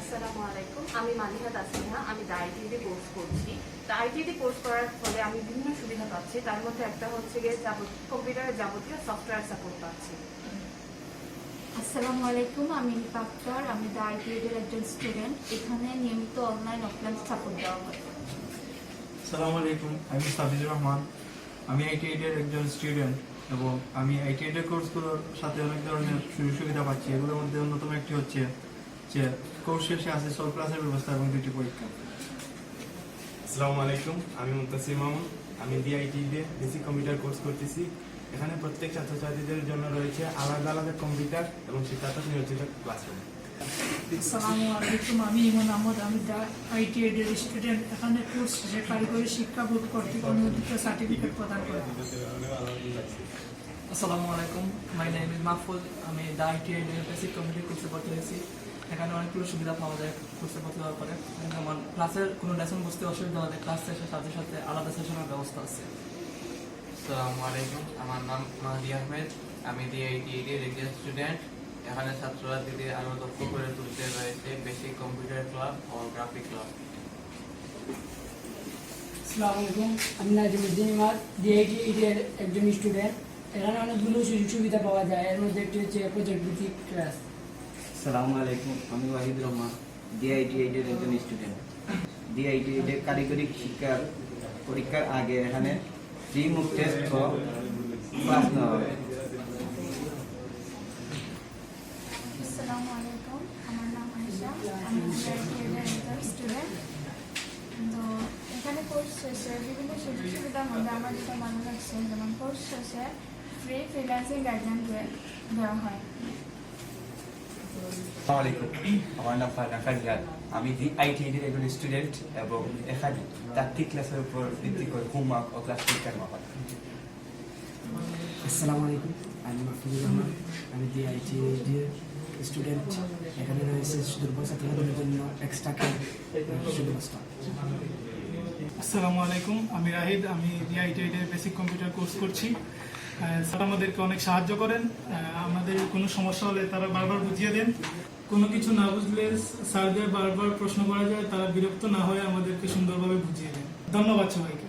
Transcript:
আসসালামু আলাইকুম, আমি মালিহা তাসমিহা। আমি আইটিতে কোর্স করছি। তো আইটিতে কোর্স করার ফলে আমি বিভিন্ন সুবিধা পাচ্ছি। তার মধ্যে একটা হচ্ছে গিয়ে কম্পিউটারের যাবতীয় সফটওয়্যার সাপোর্ট পাচ্ছি। আসসালামু আলাইকুম, আমি নিপা আক্তার। আমি আইটিআইয়ের একজন স্টুডেন্ট। এখানে নিয়মিত অনলাইন অফলাইন সাপোর্ট দেওয়া হয়। আসসালামু আলাইকুম, আমি সাবিজুর রহমান। আমি আইটিআইয়ের একজন স্টুডেন্ট এবং আমি আইটিআইয়ের কোর্সগুলোর সাথে অনেক ধরনের সুযোগ সুবিধা পাচ্ছি। এগুলোর মধ্যে অন্যতম একটি হচ্ছে যে কোর্স শেষে আছে সব ক্লাসের ব্যবস্থা এবং 2টি পরীক্ষা। আসসালামু আলাইকুম, আমি মুন্তাসির মামুন। আমি ডিআইটিতে বেসিক কম্পিউটার কোর্স করতেছি। এখানে প্রত্যেক ছাত্রছাত্রীদের জন্য রয়েছে আলাদা আলাদা কম্পিউটার এবং শিক্ষার্থী নিয়োজিত ক্লাসরুম। আসসালামু আলাইকুম, আমি ইমন আহমদ। আমি আইটিআইয়ের স্টুডেন্ট। এখানে কোর্স শেষে কারিগরি শিক্ষা বোর্ড কর্তৃক অনুমোদিত সার্টিফিকেট প্রদান করে। আসসালামু আলাইকুম, মাই নেম ইজ মাহফুজ। আমি আইটিআইয়ের বেসিক কম্পিউটার কোর্সে ভর্তি হয়েছি। এখানে অনেকগুলো সুবিধা পাওয়া যায় কোর্সে ভর্তি হওয়ার পরে। যেমন ক্লাসের কোনো লেসন বুঝতে অসুবিধা হলে ক্লাস শেষের সাথে সাথে আলাদা সেশনের ব্যবস্থা আছে। আসসালামু আলাইকুম, আমার নাম মাহদি আহমেদ। আমি ডিআইটিআইয়ের একজন স্টুডেন্ট। এখানে ছাত্রছাত্রীদের আরও দক্ষ করে তুলতে রয়েছে বেসিক কম্পিউটার ক্লাব ও গ্রাফিক ক্লাব। আসসালামু আলাইকুম, আমি নাজিমুদ্দিন ইমাদ, ডিআইটিআইয়ের একজন স্টুডেন্ট। এখানে অনেকগুলো সুযোগ সুবিধা পাওয়া যায়। এর মধ্যে একটি হচ্ছে প্রজেক্ট ভিত্তিক ক্লাস। আসসালামু আলাইকুম, আমি ওয়াহিদ রহমান, ডিআইটিআইয়ের একজন স্টুডেন্ট। ডিআইটিআইয়ের কারিগরি শিক্ষার পরীক্ষার আগে এখানে ফ্রি মুক টেস্ট ও ক্লাস নেওয়া হবে। আসসালামু আলাইকুম, আমার নাম আয়েশা। আমি আইটিআইয়ের একজন স্টুডেন্ট। তো এখানে কোর্স শেষে বিভিন্ন সুযোগ সুবিধার মধ্যে আমার যেটা ভালো লাগছে, যেমন কোর্স শেষে ফ্রিল্যান্সিং গাইডলাইন দেওয়া হয়। আসসালামু আলাইকুম, আমার নাম ফারহান। আমি আইটিআইয়ের একজন স্টুডেন্ট এবং এখানে 4টি ক্লাসের উপর ভিত্তি করে হোমওয়ার্ক ও ক্লাস পরীক্ষা নেওয়া হয়। আসসালামু আলাইকুম, আমি মাহফুজুর রহমান। আমি ডিআইটিআইয়ের স্টুডেন্ট। এখানে রয়েছে দুর্বল ছাত্রদের জন্য এক্সট্রা ব্যবস্থা। আসসালামু আলাইকুম, আমি রাহিদ। আমি ডিআইটিআইয়ের বেসিক কম্পিউটার কোর্স করছি। স্যার আমাদেরকে অনেক সাহায্য করেন। আমাদের কোনো সমস্যা হলে তারা বারবার বুঝিয়ে দেন। কোনো কিছু না বুঝলে স্যারদের বারবার প্রশ্ন করা যায়, তারা বিরক্ত না হয়ে আমাদেরকে সুন্দরভাবে বুঝিয়ে দেন। ধন্যবাদ সবাইকে।